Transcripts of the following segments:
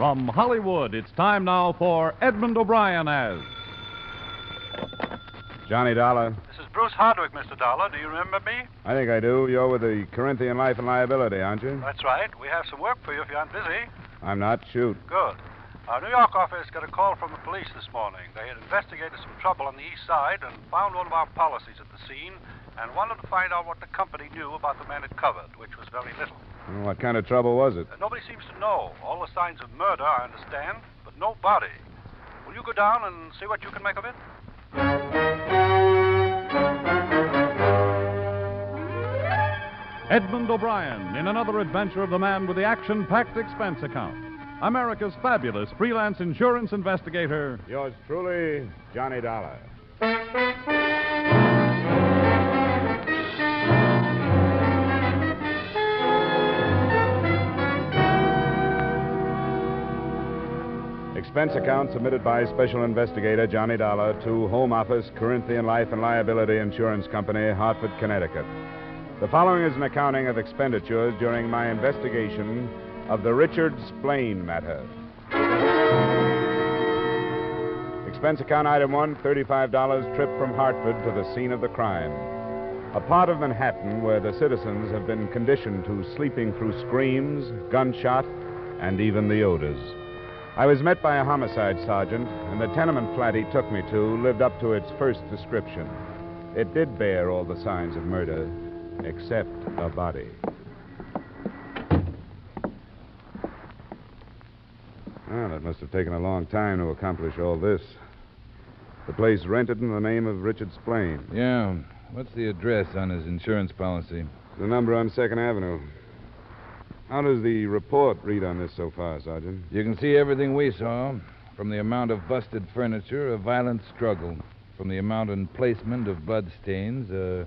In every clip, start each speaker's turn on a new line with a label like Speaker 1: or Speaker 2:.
Speaker 1: From Hollywood, it's time now for Edmund O'Brien as
Speaker 2: Johnny Dollar.
Speaker 3: This is Bruce Hardwick, Mr. Dollar. Do you remember me?
Speaker 2: I think I do. You're with the Corinthian Life and Liability, aren't you?
Speaker 3: That's right. We have some work for you if you aren't busy.
Speaker 2: I'm not. Shoot.
Speaker 3: Good. Our New York office got a call from the police this morning. They had investigated some trouble on the east side and found one of our policies at the scene and wanted to find out what the company knew about the man it covered, which was very little.
Speaker 2: Well, what kind of trouble was it?
Speaker 3: Nobody seems to know. All the signs of murder, I understand, but no body. Will you go down and see what you can make of it?
Speaker 1: Edmund O'Brien in another adventure of the man with the action-packed expense account. America's fabulous freelance insurance investigator.
Speaker 2: Yours truly, Johnny Dollar. Expense account submitted by Special Investigator Johnny Dollar to Home Office, Corinthian Life and Liability Insurance Company, Hartford, Connecticut. The following is an accounting of expenditures during my investigation of the Richard Splain matter. Expense account item 1, $35 trip from Hartford to the scene of the crime. A part of Manhattan where the citizens have been conditioned to sleeping through screams, gunshot, and even the odors. I was met by a homicide sergeant, and the tenement flat he took me to lived up to its first description. It did bear all the signs of murder, except a body. Well, it must have taken a long time to accomplish all this. The place rented in the name of Richard Splain.
Speaker 4: Yeah. What's the address on his insurance policy?
Speaker 2: The number on 2nd Avenue. How does the report read on this so far, Sergeant?
Speaker 4: You can see everything we saw. From the amount of busted furniture, a violent struggle. From the amount and placement of bloodstains, a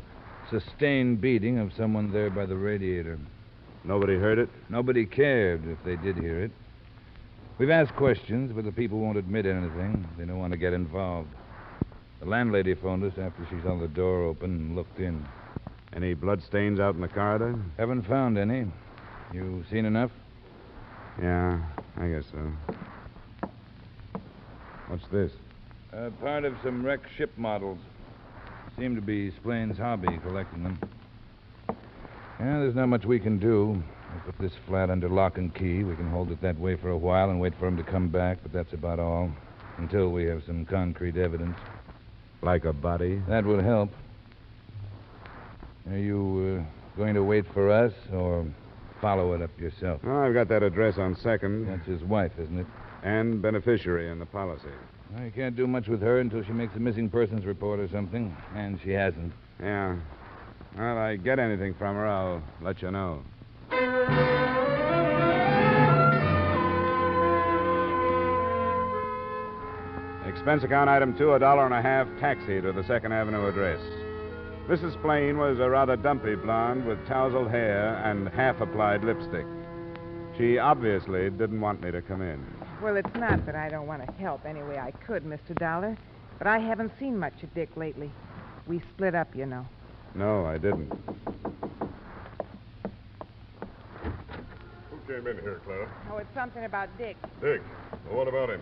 Speaker 4: sustained beating of someone there by the radiator.
Speaker 2: Nobody heard it?
Speaker 4: Nobody cared if they did hear it. We've asked questions, but the people won't admit anything. They don't want to get involved. The landlady phoned us after she saw the door open and looked in.
Speaker 2: Any bloodstains out in the corridor?
Speaker 4: Haven't found any. You seen enough?
Speaker 2: Yeah, I guess so. What's this?
Speaker 4: Part of some wrecked ship models. Seem to be Splain's hobby, collecting them. Yeah, there's not much we can do. We put this flat under lock and key. We can hold it that way for a while and wait for him to come back, but that's about all. Until we have some concrete evidence.
Speaker 2: Like a body?
Speaker 4: That would help. Are you going to wait for us or follow it up yourself?
Speaker 2: Oh, I've got that address on 2nd.
Speaker 4: That's his wife, isn't it?
Speaker 2: And beneficiary in the policy.
Speaker 4: Well, you can't do much with her until she makes a missing persons report or something, and she hasn't.
Speaker 2: Yeah. Well, I get anything from her, I'll let you know. Expense account item 2, $1.50 taxi to the 2nd Avenue address. Mrs. Splain was a rather dumpy blonde with tousled hair and half-applied lipstick. She obviously didn't want me to come in.
Speaker 5: Well, it's not that I don't want to help any way I could, Mr. Dollar, but I haven't seen much of Dick lately. We split up, you know.
Speaker 2: No, I didn't.
Speaker 6: Who came in here, Clara?
Speaker 5: Oh, it's something about Dick.
Speaker 6: Dick. Well, what about him?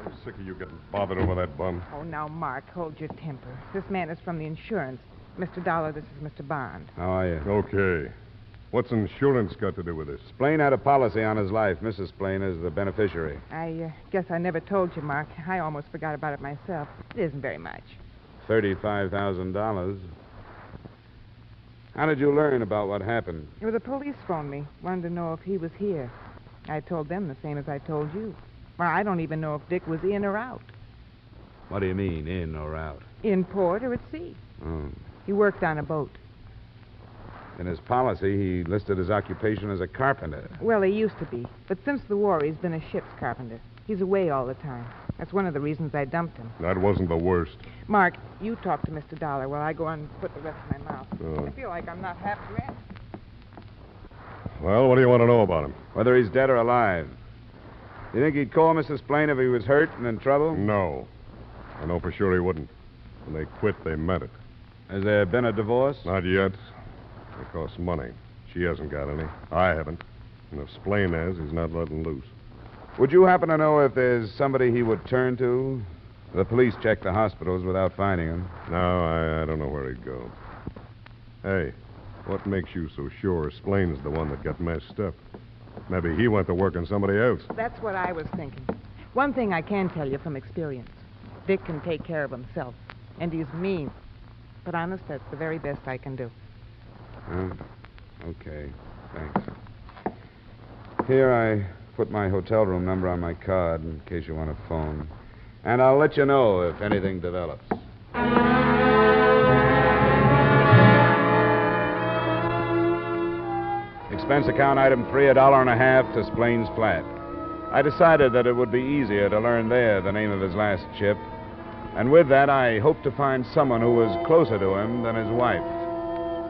Speaker 6: I'm sick of you getting bothered over that bum.
Speaker 5: Oh, now, Mark, hold your temper. This man is from the insurance. Mr. Dollar, this is Mr. Bond.
Speaker 2: How are you?
Speaker 6: Okay. What's insurance got to do with this?
Speaker 2: Splain had a policy on his life. Mrs. Splain is the beneficiary.
Speaker 5: I guess I never told you, Mark. I almost forgot about it myself. It isn't very much.
Speaker 2: $35,000. How did you learn about what happened?
Speaker 5: Well, the police phoned me. Wanted to know if he was here. I told them the same as I told you. Well, I don't even know if Dick was in or out.
Speaker 2: What do you mean, in or out?
Speaker 5: In port or at sea.
Speaker 2: Oh.
Speaker 5: He worked on a boat.
Speaker 2: In his policy, he listed his occupation as a carpenter.
Speaker 5: Well, he used to be. But since the war, he's been a ship's carpenter. He's away all the time. That's one of the reasons I dumped him.
Speaker 6: That wasn't the worst.
Speaker 5: Mark, you talk to Mr. Dollar while I go on and put the rest in my mouth.
Speaker 6: Oh.
Speaker 5: I feel like I'm not half dressed.
Speaker 6: Well, what do you want to know about him?
Speaker 2: Whether he's dead or alive. You think he'd call Mrs. Splain if he was hurt and in trouble?
Speaker 6: No. I know for sure he wouldn't. When they quit, they meant it.
Speaker 2: Has there been a divorce?
Speaker 6: Not yet. It costs money. She hasn't got any. I haven't. And if Splain has, he's not letting loose.
Speaker 2: Would you happen to know if there's somebody he would turn to? The police checked the hospitals without finding him.
Speaker 6: No, I don't know where he'd go. Hey, what makes you so sure Splain's the one that got messed up? Maybe he went to work on somebody else.
Speaker 5: That's what I was thinking. One thing I can tell you from experience. Dick can take care of himself. And he's mean. But honest, that's the very best I can do.
Speaker 2: Okay. Thanks. Here, I put my hotel room number on my card in case you want to phone. And I'll let you know if anything develops. Expense account item 3, $1.50 to Splain's flat. I decided that it would be easier to learn there the name of his last ship. And with that, I hoped to find someone who was closer to him than his wife.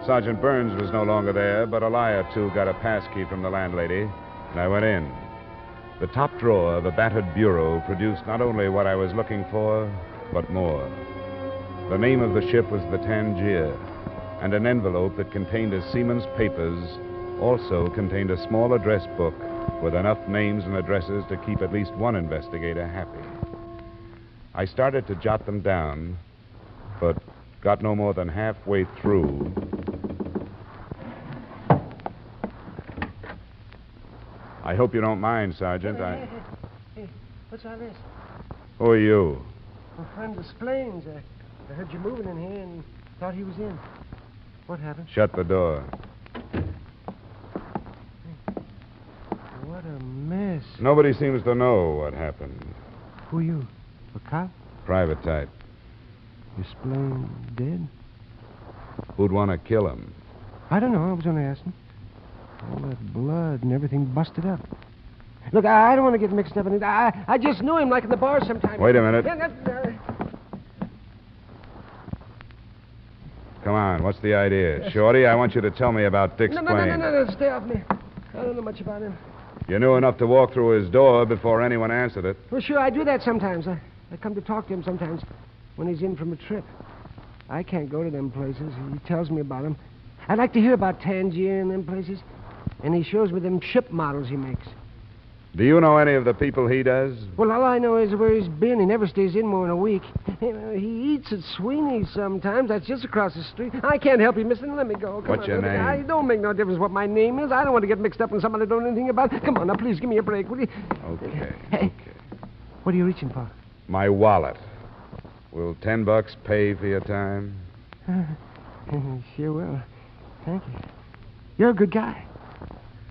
Speaker 2: Sergeant Burns was no longer there, but a lie or two got a pass key from the landlady, and I went in. The top drawer of a battered bureau produced not only what I was looking for, but more. The name of the ship was the Tangier, and an envelope that contained a seaman's papers also contained a small address book with enough names and addresses to keep at least one investigator happy. I started to jot them down, but got no more than halfway through. I hope you don't mind, Sergeant.
Speaker 7: Hey, what's all this?
Speaker 2: Who are you?
Speaker 7: My friend of Splain's. I heard you moving in here and thought he was in. What happened?
Speaker 2: Shut the door.
Speaker 7: What a mess.
Speaker 2: Nobody seems to know what happened.
Speaker 7: Who are you? A cop?
Speaker 2: Private type.
Speaker 7: Is Splain dead?
Speaker 2: Who'd want to kill him?
Speaker 7: I don't know. I was only asking. All that blood and everything busted up. Look, I don't want to get mixed up in it. I just knew him like in the bar sometime.
Speaker 2: Wait a minute.
Speaker 7: Yeah,
Speaker 2: Come on, what's the idea? Shorty, I want you to tell me about Dick Splain.
Speaker 7: No, stay off me. I don't know much about him.
Speaker 2: You knew enough to walk through his door before anyone answered it.
Speaker 7: Well, sure, I do that sometimes. I come to talk to him sometimes when he's in from a trip. I can't go to them places. He tells me about them. I'd like to hear about Tangier and them places. And he shows me them ship models he makes.
Speaker 2: Do you know any of the people he does?
Speaker 7: Well, all I know is where he's been. He never stays in more than a week. He eats at Sweeney's sometimes. That's just across the street. I can't help you, mister. Let me go.
Speaker 2: What's your name?
Speaker 7: It don't make no difference what my name is. I don't want to get mixed up in something I don't know anything about. Come on, now, please give me a break, will you?
Speaker 2: Okay.
Speaker 7: Hey, what are you reaching for?
Speaker 2: My wallet. Will $10 pay for your time?
Speaker 7: Sure will. Thank you. You're a good guy.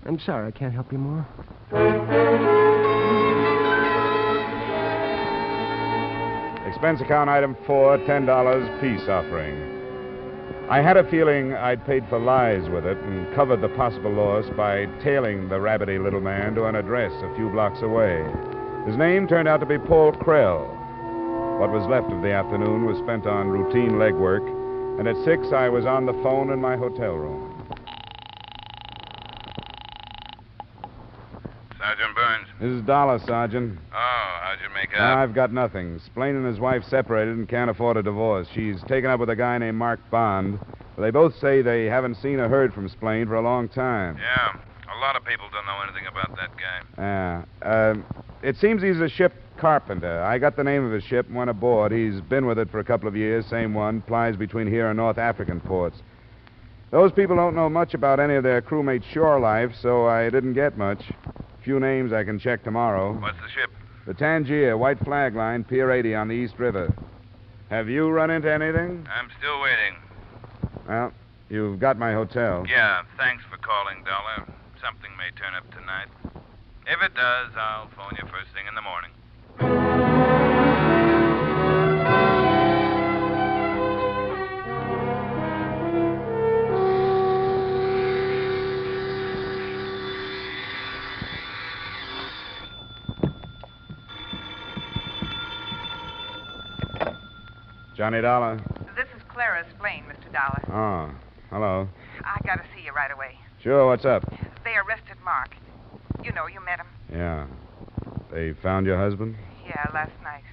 Speaker 7: I'm sorry I can't help you more.
Speaker 2: Expense account item 4, $10 peace offering. I had a feeling I'd paid for lies with it and covered the possible loss by tailing the rabbity little man to an address a few blocks away. His name turned out to be Paul Krell. What was left of the afternoon was spent on routine legwork, and at 6 I was on the phone in my hotel room.
Speaker 4: Sergeant Burns.
Speaker 2: This is Dollar, Sergeant.
Speaker 4: Oh, how'd you make out?
Speaker 2: I've got nothing. Splain and his wife separated and can't afford a divorce. She's taken up with a guy named Mark Bond. But they both say they haven't seen or heard from Splain for a long time.
Speaker 4: Yeah, a lot of people don't know anything about that guy.
Speaker 2: It seems he's a ship carpenter. I got the name of his ship and went aboard. He's been with it for a couple of years, same one, plies between here and North African ports. Those people don't know much about any of their crewmates' shore life, so I didn't get much. Few names I can check tomorrow.
Speaker 4: What's the ship?
Speaker 2: The Tangier, white flag line, Pier 80 on the East River. Have you run into anything?
Speaker 4: I'm still waiting.
Speaker 2: Well, you've got my hotel.
Speaker 4: Yeah, thanks for calling, Dollar. Something may turn up tonight. If it does, I'll phone you first thing in the morning.
Speaker 2: Johnny Dollar.
Speaker 5: This is Clara Splain, Mr. Dollar.
Speaker 2: Oh, hello.
Speaker 5: I gotta see you right away.
Speaker 2: Sure, what's up?
Speaker 5: They arrested Mark. You know, you met him.
Speaker 2: Yeah. They found your husband?
Speaker 5: Yeah, last night.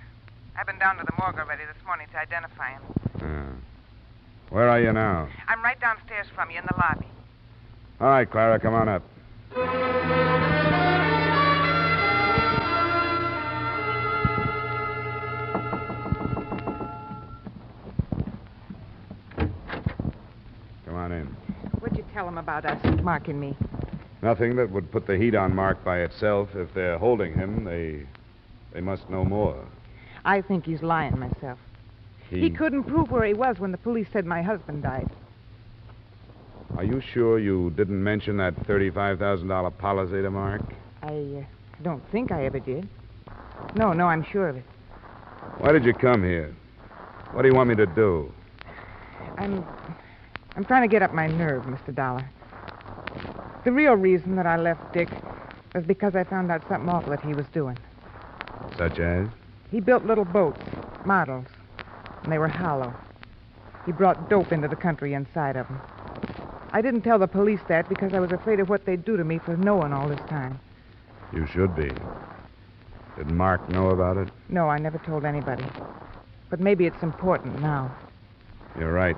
Speaker 5: I've been down to the morgue already this morning to identify him.
Speaker 2: Yeah. Where are you now?
Speaker 5: I'm right downstairs from you in the lobby.
Speaker 2: All right, Clara, come on up.
Speaker 5: tell him about us marking me?
Speaker 2: Nothing that would put the heat on Mark by itself. If they're holding him, they must know more.
Speaker 5: I think he's lying myself. He couldn't prove where he was when the police said my husband died.
Speaker 2: Are you sure you didn't mention that $35,000 policy to Mark?
Speaker 5: I don't think I ever did. No, I'm sure of it.
Speaker 2: Why did you come here? What do you want me to do?
Speaker 5: I'm trying to get up my nerve, Mr. Dollar. The real reason that I left Dick was because I found out something awful that he was doing.
Speaker 2: Such as?
Speaker 5: He built little boats, models, and they were hollow. He brought dope into the country inside of them. I didn't tell the police that because I was afraid of what they'd do to me for knowing all this time.
Speaker 2: You should be. Did Mark know about it?
Speaker 5: No, I never told anybody. But maybe it's important now.
Speaker 2: You're right.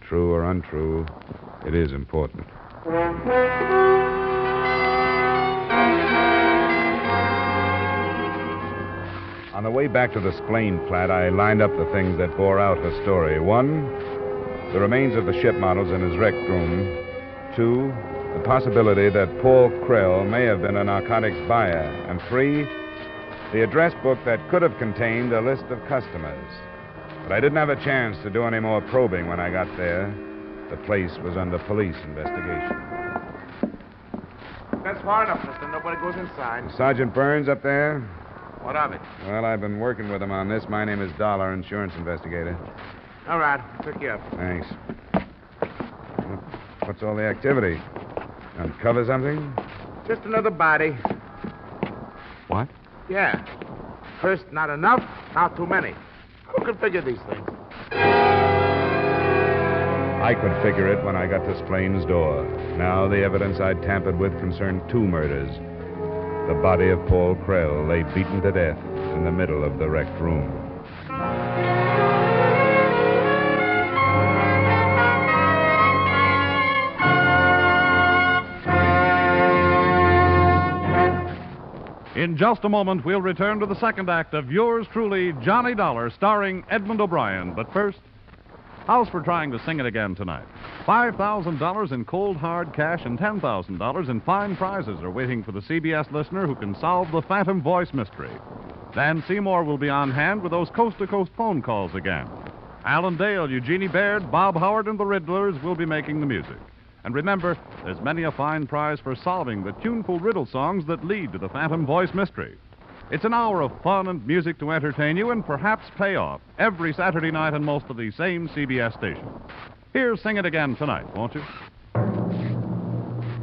Speaker 2: True or untrue, it is important. On the way back to the Splain flat, I lined up the things that bore out her story. 1, the remains of the ship models in his wrecked room. 2, the possibility that Paul Krell may have been a narcotics buyer. And 3, the address book that could have contained a list of customers. But I didn't have a chance to do any more probing when I got there. The place was under police investigation.
Speaker 8: That's far enough, mister. Nobody goes inside.
Speaker 2: Sergeant Burns up there?
Speaker 8: What of it?
Speaker 2: Well, I've been working with him on this. My name is Dollar, insurance investigator.
Speaker 8: All right. I'll pick you up.
Speaker 2: Thanks. What's all the activity? Uncover something?
Speaker 8: Just another body.
Speaker 2: What?
Speaker 8: Yeah. First, not enough. Now, too many. Who can figure these things?
Speaker 2: I could figure it when I got to Splain's door. Now the evidence I'd tampered with concerned 2 murders. The body of Paul Krell lay beaten to death in the middle of the wrecked room.
Speaker 1: In just a moment, we'll return to the second act of yours truly, Johnny Dollar, starring Edmund O'Brien. But first, how's for trying to sing it again tonight? $5,000 in cold, hard cash and $10,000 in fine prizes are waiting for the CBS listener who can solve the Phantom Voice mystery. Dan Seymour will be on hand with those coast-to-coast phone calls again. Alan Dale, Eugenie Baird, Bob Howard, and the Riddlers will be making the music. And remember, there's many a fine prize for solving the tuneful riddle songs that lead to the Phantom Voice mystery. It's an hour of fun and music to entertain you and perhaps pay off every Saturday night on most of these same CBS stations. Here's Sing It Again tonight, won't you?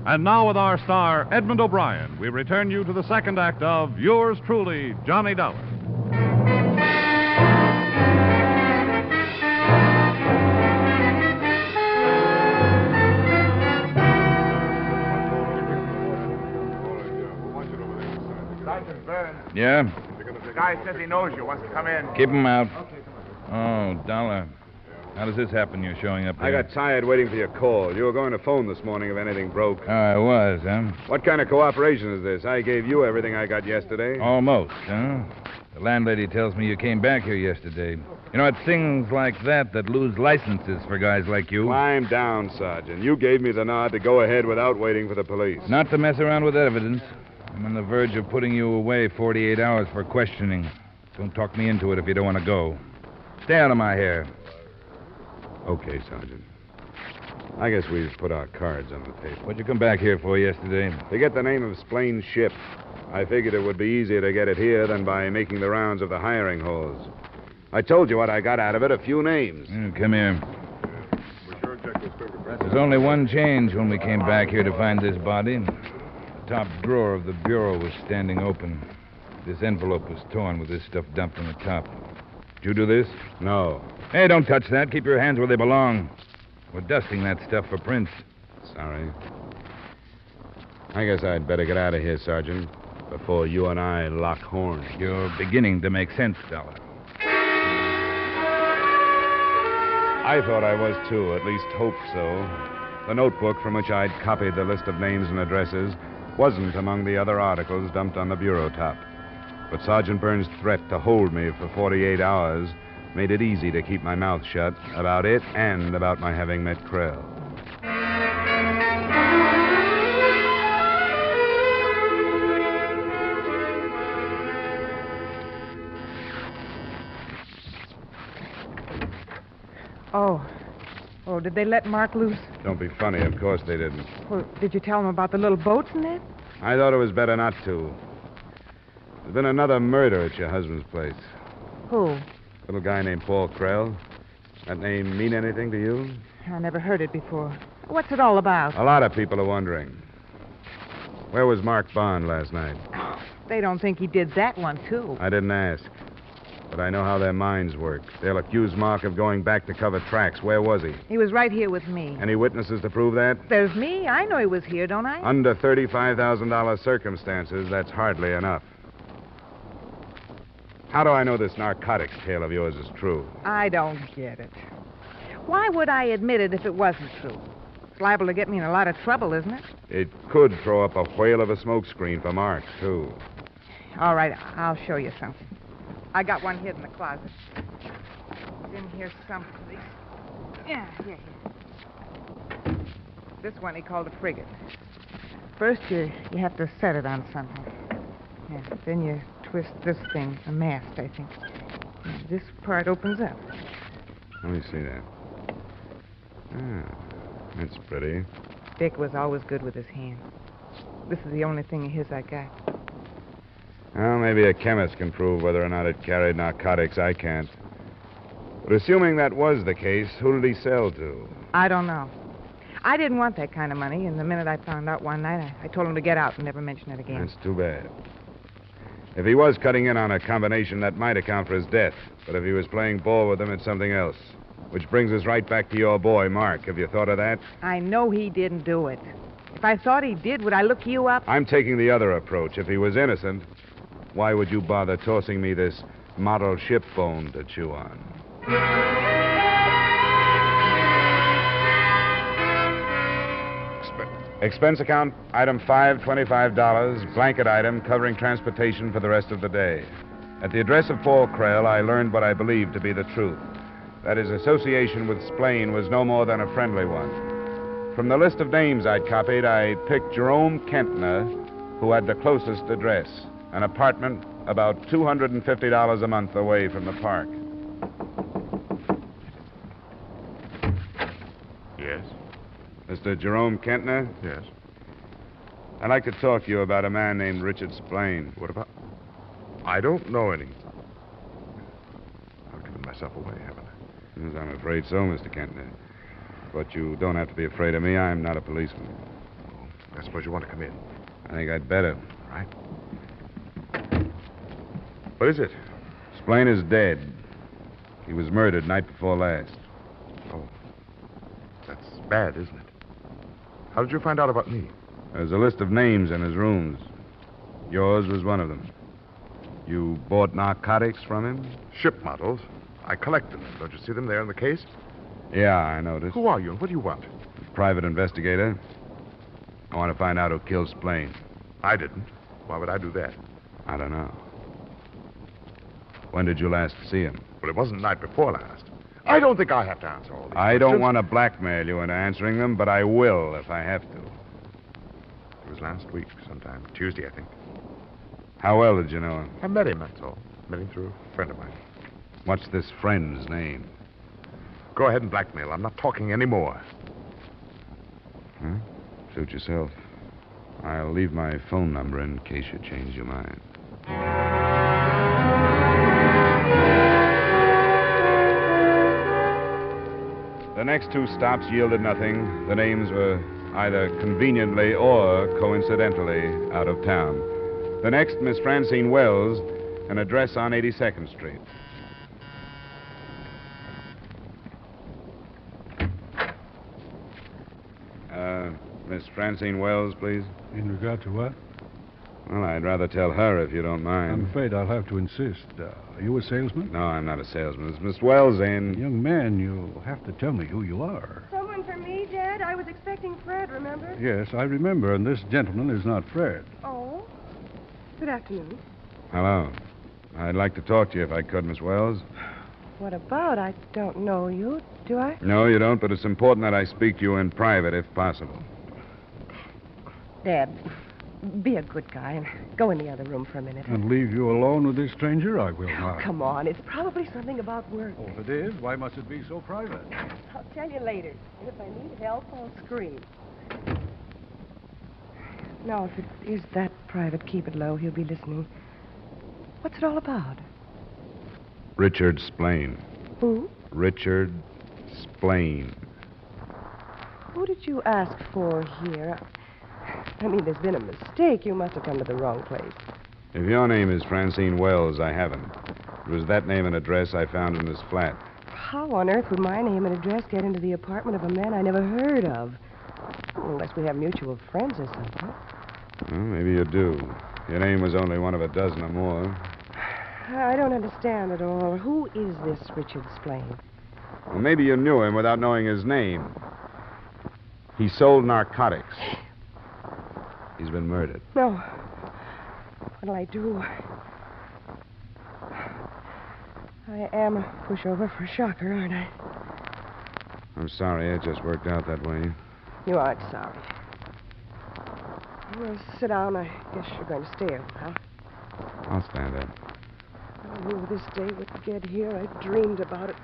Speaker 1: And now with our star, Edmund O'Brien, we return you to the second act of yours truly, Johnny Dollar.
Speaker 8: Sergeant Burns.
Speaker 4: Yeah?
Speaker 8: The guy says he knows you. Wants to come in.
Speaker 4: Keep him out. Oh, Dollar. How does this happen you're showing up here?
Speaker 2: I got tired waiting for your call. You were going to phone this morning if anything broke.
Speaker 4: Oh, I was, huh?
Speaker 2: What kind of cooperation is this? I gave you everything I got yesterday.
Speaker 4: Almost, huh? The landlady tells me you came back here yesterday. You know, it's things like that that lose licenses for guys like you.
Speaker 2: Climb down, Sergeant. You gave me the nod to go ahead without waiting for the police.
Speaker 4: Not to mess around with evidence. I'm on the verge of putting you away 48 hours for questioning. Don't talk me into it if you don't want to go. Stay out of my hair.
Speaker 2: Okay, Sergeant. I guess we've put our cards on the table.
Speaker 4: What'd you come back here for yesterday?
Speaker 2: To get the name of Splain's ship. I figured it would be easier to get it here than by making the rounds of the hiring halls. I told you what I got out of it, a few names.
Speaker 4: Come here. There's only one change when we came back here to find this body. The top drawer of the bureau was standing open. This envelope was torn with this stuff dumped on the top. Did you do this?
Speaker 2: No.
Speaker 4: Hey, don't touch that. Keep your hands where they belong. We're dusting that stuff for prints.
Speaker 2: Sorry. I guess I'd better get out of here, Sergeant, before you and I lock horns.
Speaker 4: You're beginning to make sense, Dollar.
Speaker 2: I thought I was, too, at least hoped so. The notebook from which I'd copied the list of names and addresses wasn't among the other articles dumped on the bureau top. But Sergeant Burns' threat to hold me for 48 hours made it easy to keep my mouth shut about it and about my having met Krell.
Speaker 5: Oh. Oh, did they let Mark loose?
Speaker 2: Don't be funny. Of course they didn't.
Speaker 5: Well, did you tell him about the little boats and that?
Speaker 2: I thought it was better not to. There's been another murder at your husband's place.
Speaker 5: Who?
Speaker 2: Little guy named Paul Krell. That name mean anything to you?
Speaker 5: I never heard it before. What's it all about?
Speaker 2: A lot of people are wondering. Where was Mark Bond last night?
Speaker 5: They don't think he did that one, too.
Speaker 2: I didn't ask. But I know how their minds work. They'll accuse Mark of going back to cover tracks. Where was he?
Speaker 5: He was right here with me.
Speaker 2: Any witnesses to prove that?
Speaker 5: There's me. I know he was here, don't I?
Speaker 2: Under $35,000 circumstances, that's hardly enough. How do I know this narcotics tale of yours is true?
Speaker 5: I don't get it. Why would I admit it if it wasn't true? It's liable to get me in a lot of trouble, isn't it?
Speaker 2: It could throw up a whale of a smokescreen for Mark, too.
Speaker 5: All right, I'll show you something. I got one hid in the closet. It's in here someplace. Yeah, here. This one he called a frigate. First, you have to set it on something. Yeah, then you twist this thing, a mast, I think. Yeah, this part opens up.
Speaker 2: Let me see that. Ah, that's pretty.
Speaker 5: Dick was always good with his hands. This is the only thing of his I got.
Speaker 2: Well, maybe a chemist can prove whether or not it carried narcotics. I can't. But assuming that was the case, who did he sell to?
Speaker 5: I don't know. I didn't want that kind of money, and the minute I found out one night, I told him to get out and never mention it again.
Speaker 2: That's too bad. If he was cutting in on a combination, that might account for his death. But if he was playing ball with them, it's something else. Which brings us right back to your boy, Mark. Have you thought of that?
Speaker 5: I know he didn't do it. If I thought he did, would I look you up?
Speaker 2: I'm taking the other approach. If he was innocent, why would you bother tossing me this model ship bone to chew on? Expense account, item 5, $25, blanket item covering transportation for the rest of the day. At the address of Paul Krell, I learned what I believed to be the truth. That his association with Splain was no more than a friendly one. From the list of names I'd copied, I picked Jerome Kentner, who had the closest address. An apartment about $250 a month away from the park.
Speaker 6: Yes?
Speaker 2: Mr. Jerome Kentner?
Speaker 6: Yes.
Speaker 2: I'd like to talk to you about a man named Richard Splain.
Speaker 6: What about... I don't know any... I've given myself away, haven't I?
Speaker 2: Yes, I'm afraid so, Mr. Kentner. But you don't have to be afraid of me. I'm not a policeman.
Speaker 6: Oh, I suppose you want to come in.
Speaker 2: I think I'd better.
Speaker 6: Right. What is it?
Speaker 2: Splain is dead. He was murdered night before last.
Speaker 6: Oh. That's bad, isn't it? How did you find out about me?
Speaker 2: There's a list of names in his rooms. Yours was one of them. You bought narcotics from him?
Speaker 6: Ship models. I collect them. Don't you see them there in the case?
Speaker 2: Yeah, I noticed.
Speaker 6: Who are you and what do you want?
Speaker 2: Private investigator. I want to find out who killed Splain.
Speaker 6: I didn't. Why would I do that?
Speaker 2: I don't know. When did you last see him?
Speaker 6: Well, it wasn't the night before last. I don't think I have to answer all these
Speaker 2: I don't
Speaker 6: questions.
Speaker 2: want to blackmail you into answering them, but I will if I have to.
Speaker 6: It was last week sometime. Tuesday, I think.
Speaker 2: How well did you know him?
Speaker 6: I met him, that's all. Met him through a friend of mine.
Speaker 2: What's this friend's name?
Speaker 6: Go ahead and blackmail. I'm not talking anymore.
Speaker 2: Huh? Suit yourself. I'll leave my phone number in case you change your mind. The next two stops yielded nothing. The names were either conveniently or coincidentally out of town. The next, Miss Francine Wells, an address on 82nd Street. Miss Francine Wells, please.
Speaker 9: In regard to what?
Speaker 2: Well, I'd rather tell her if you don't mind.
Speaker 9: I'm afraid I'll have to insist. Are you a salesman?
Speaker 2: No, I'm not a salesman. It's Miss Wells in...
Speaker 9: Young man, you'll have to tell me who you are.
Speaker 10: Someone for me, Dad? I was expecting Fred, remember?
Speaker 9: Yes, I remember, and this gentleman is not Fred.
Speaker 10: Oh? Good afternoon.
Speaker 2: Hello. I'd like to talk to you if I could, Miss Wells.
Speaker 10: What about? I don't know you, do I?
Speaker 2: No, you don't, but it's important that I speak to you in private if possible.
Speaker 10: Dad, be a good guy and go in the other room for a minute.
Speaker 9: And leave you alone with this stranger? I will not.
Speaker 10: Come on, it's probably something about work.
Speaker 9: Oh, if it is, why must it be so private?
Speaker 10: I'll tell you later. And if I need help, I'll scream. No, if it is that private, keep it low. He'll be listening. What's it all about?
Speaker 2: Richard Splain.
Speaker 10: Who?
Speaker 2: Richard Splain.
Speaker 10: Who did you ask for here? I mean, there's been a mistake. You must have come to the wrong place.
Speaker 2: If your name is Francine Wells, I haven't. It was that name and address I found in this flat.
Speaker 10: How on earth would my name and address get into the apartment of a man I never heard of? Unless we have mutual friends or something.
Speaker 2: Well, maybe you do. Your name was only one of a dozen or more.
Speaker 10: I don't understand at all. Who is this Richard Splain?
Speaker 2: Well, maybe you knew him without knowing his name. He sold narcotics. He's been murdered.
Speaker 10: No. What'll I do? I am a pushover for a shocker, aren't I?
Speaker 2: I'm sorry, it just worked out that way.
Speaker 10: You aren't sorry. Well, sit down. I guess you're going to stay a while.
Speaker 2: I'll stand up.
Speaker 10: I knew this day would get here. I dreamed about it.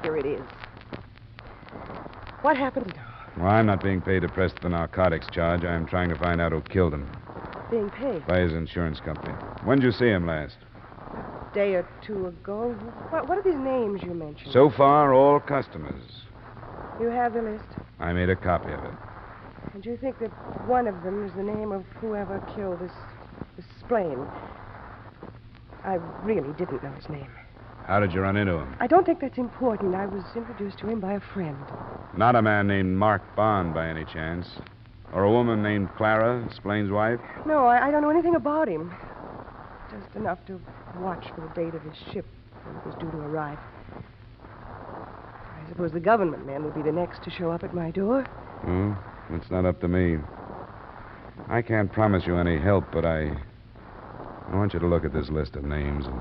Speaker 10: Here it is. What happened?
Speaker 2: Well, I'm not being paid to press the narcotics charge. I'm trying to find out who killed him.
Speaker 10: Being paid?
Speaker 2: By his insurance company. When did you see him last?
Speaker 10: A day or two ago. What are these names you mentioned?
Speaker 2: So far, all customers.
Speaker 10: You have the list?
Speaker 2: I made a copy of it.
Speaker 10: And you think that one of them is the name of whoever killed this Splain? I really didn't know his name.
Speaker 2: How did you run into him?
Speaker 10: I don't think that's important. I was introduced to him by a friend.
Speaker 2: Not a man named Mark Bond, by any chance? Or a woman named Clara, Splain's wife?
Speaker 10: No, I don't know anything about him. Just enough to watch for the date of his ship when it was due to arrive. I suppose the government men will be the next to show up at my door.
Speaker 2: Hmm? It's not up to me. I can't promise you any help, but I want you to look at this list of names and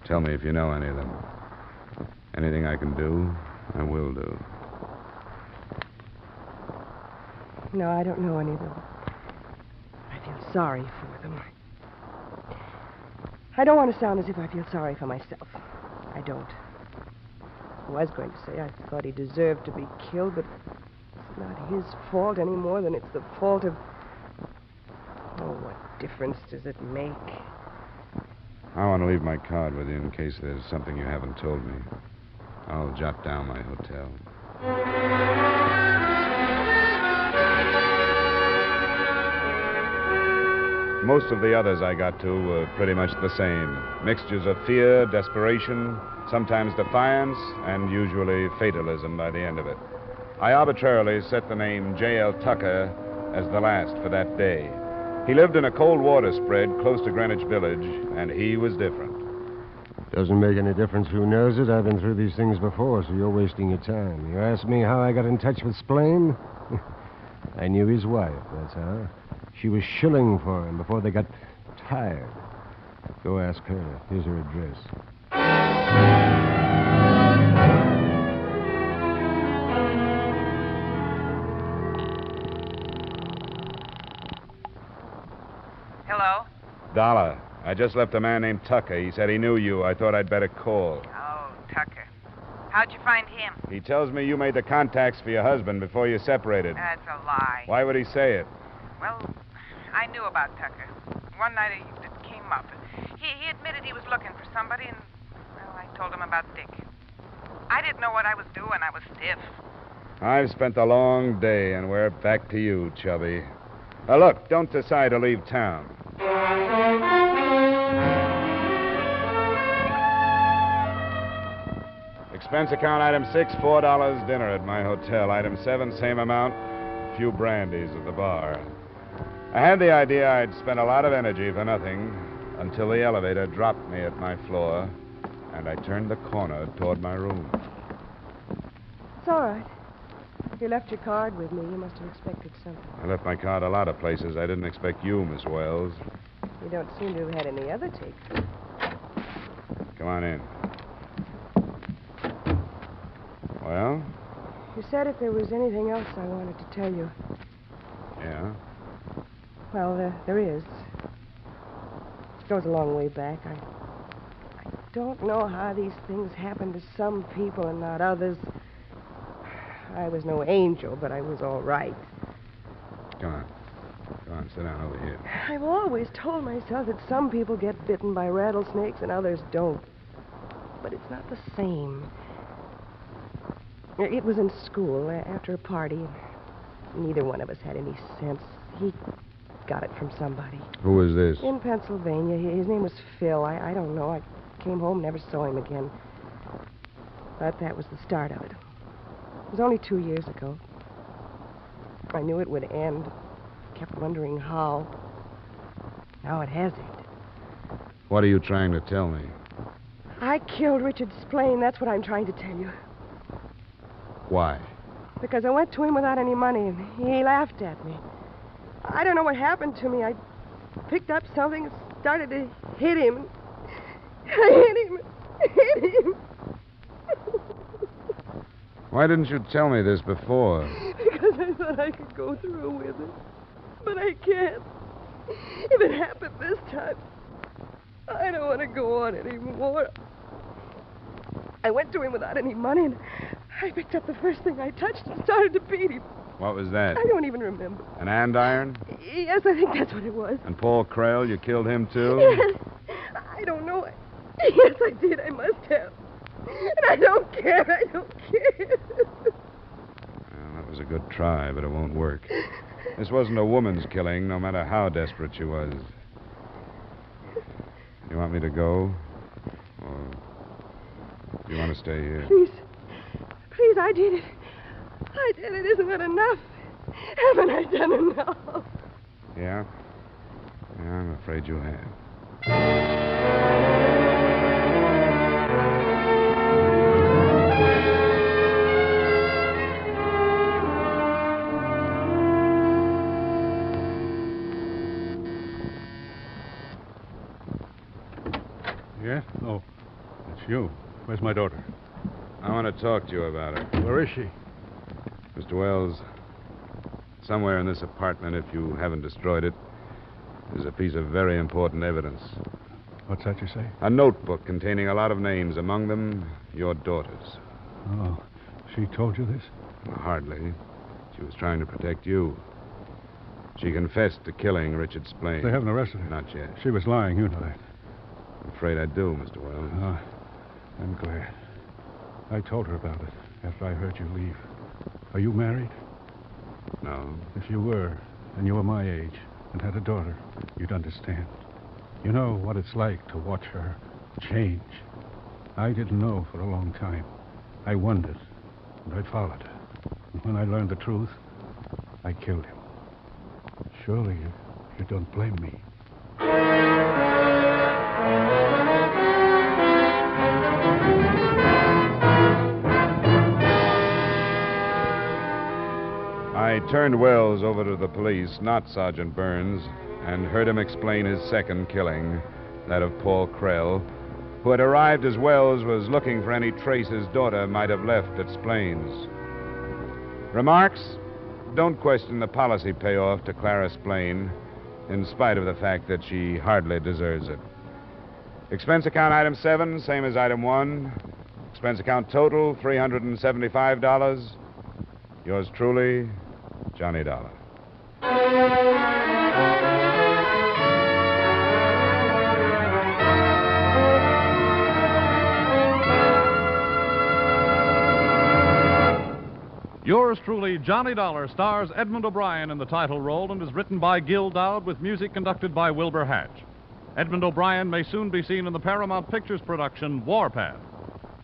Speaker 2: tell me if you know any of them. Anything I can do, I will do.
Speaker 10: No, I don't know any of them. I feel sorry for them. I don't want to sound as if I feel sorry for myself. I don't. I was going to say I thought he deserved to be killed, but it's not his fault any more than it's the fault of... Oh, what difference does it make?
Speaker 2: I want to leave my card with you in case there's something you haven't told me. I'll jot down my hotel. Most of the others I got to were pretty much the same. Mixtures of fear, desperation, sometimes defiance, and usually fatalism by the end of it. I arbitrarily set the name J.L. Tucker as the last for that day. He lived in a cold water spread close to Greenwich Village, and he was different.
Speaker 7: Doesn't make any difference who knows it. I've been through these things before, so you're wasting your time. You ask me how I got in touch with Splain? I knew his wife, that's how. She was shilling for him before they got tired. Go ask her. Here's her address.
Speaker 5: Hello?
Speaker 2: Dollar. I just left a man named Tucker. He said he knew you. I thought I'd better call.
Speaker 5: Oh, Tucker. How'd you find him?
Speaker 2: He tells me you made the contacts for your husband before you separated.
Speaker 5: That's a lie.
Speaker 2: Why would he say it?
Speaker 5: Well, I knew about Tucker. One night it came up. He admitted he was looking for somebody, and, well, I told him about Dick. I didn't know what I was doing. I was stiff.
Speaker 2: I've spent a long day, and we're back to you, Chubby. Now, look, don't decide to leave town. Expense account item 6, $4 dinner at my hotel. Item 7, same amount, few brandies at the bar. I had the idea I'd spend a lot of energy for nothing until the elevator dropped me at my floor, and I turned the corner toward my room.
Speaker 10: It's all right. You left your card with me. You must have expected something.
Speaker 2: I left my card a lot of places. I didn't expect you, Miss Wells.
Speaker 10: You don't seem to have had any other takes.
Speaker 2: Come on in. Well?
Speaker 10: You said if there was anything else I wanted to tell you.
Speaker 2: Yeah?
Speaker 10: Well, there is. It goes a long way back. I don't know how these things happen to some people and not others. I was no angel, but I was all right.
Speaker 2: Come on. Come on, sit down over here.
Speaker 10: I've always told myself that some people get bitten by rattlesnakes and others don't. But it's not the same. It was in school, after a party. Neither one of us had any sense. He got it from somebody.
Speaker 2: Who was this?
Speaker 10: In Pennsylvania. His name was Phil. I don't know. I came home, never saw him again. But that was the start of it. It was only 2 years ago. I knew it would end. Kept wondering how. Now it has ended.
Speaker 2: What are you trying to tell me?
Speaker 10: I killed Richard Splain. That's what I'm trying to tell you.
Speaker 2: Why?
Speaker 10: Because I went to him without any money, and he laughed at me. I don't know what happened to me. I picked up something and started to hit him. I hit him.
Speaker 2: Why didn't you tell me this before?
Speaker 10: Because I thought I could go through with it. But I can't. If it happened this time, I don't want to go on anymore. I went to him without any money, and I picked up the first thing I touched and started to beat him.
Speaker 2: What was that?
Speaker 10: I don't even remember.
Speaker 2: An andiron?
Speaker 10: Yes, I think that's what it was.
Speaker 2: And Paul Krell, you killed him too?
Speaker 10: Yes. I don't know. Yes, I did. I must have. And I don't care. I don't care.
Speaker 2: Well, that was a good try, but it won't work. This wasn't a woman's killing, no matter how desperate she was. You want me to go? Or do you want to stay here?
Speaker 10: Please. Please, I did it. I did it. Isn't that enough? Haven't I done enough?
Speaker 2: Yeah? Yeah, I'm afraid you have.
Speaker 9: Yeah? Oh, it's you. Where's my daughter?
Speaker 2: I want to talk to you about her.
Speaker 9: Where is she?
Speaker 2: Mr. Wells, somewhere in this apartment, if you haven't destroyed it, there's a piece of very important evidence.
Speaker 9: What's that you say?
Speaker 2: A notebook containing a lot of names, among them your daughter's.
Speaker 9: Oh, she told you this?
Speaker 2: Hardly. She was trying to protect you. She confessed to killing Richard Splain.
Speaker 9: They haven't arrested her.
Speaker 2: Not yet.
Speaker 9: She was lying, you know that.
Speaker 2: I'm afraid I do, Mr. Wells.
Speaker 9: Oh, I'm glad. I told her about it after I heard you leave. Are you married?
Speaker 2: No.
Speaker 9: If you were, and you were my age, and had a daughter, you'd understand. You know what it's like to watch her change. I didn't know for a long time. I wondered, and I followed her. And when I learned the truth, I killed him. Surely you don't blame me.
Speaker 2: I turned Wells over to the police, not Sergeant Burns, and heard him explain his second killing, that of Paul Krell, who had arrived as Wells was looking for any trace his daughter might have left at Splain's. Remarks? Don't question the policy payoff to Clara Splain, in spite of the fact that she hardly deserves it. Expense account item 7, same as item 1. Expense account total, $375. Yours truly, Johnny Dollar.
Speaker 1: Yours truly, Johnny Dollar, stars Edmund O'Brien in the title role and is written by Gil Dowd with music conducted by Wilbur Hatch. Edmund O'Brien may soon be seen in the Paramount Pictures production Warpath.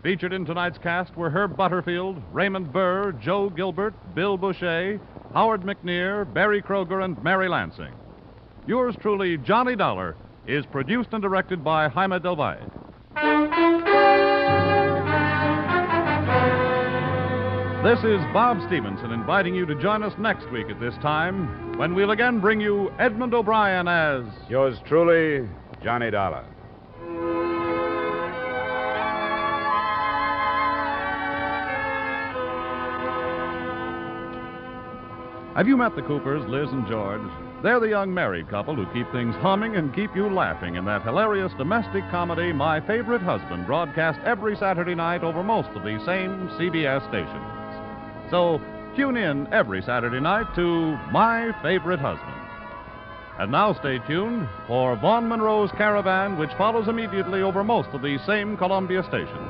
Speaker 1: Featured in tonight's cast were Herb Butterfield, Raymond Burr, Joe Gilbert, Bill Boucher, Howard McNear, Barry Kroger, and Mary Lansing. Yours truly, Johnny Dollar, is produced and directed by Jaime Del Valle. This is Bob Stevenson inviting you to join us next week at this time when we'll again bring you Edmund O'Brien as...
Speaker 2: Yours truly, Johnny Dollar.
Speaker 1: Have you met the Coopers, Liz and George? They're the young married couple who keep things humming and keep you laughing in that hilarious domestic comedy, My Favorite Husband, broadcast every Saturday night over most of these same CBS stations. So tune in every Saturday night to My Favorite Husband. And now stay tuned for Vaughn Monroe's Caravan, which follows immediately over most of these same Columbia stations.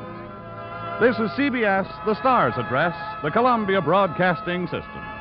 Speaker 1: This is CBS, the Star's address, the Columbia Broadcasting System.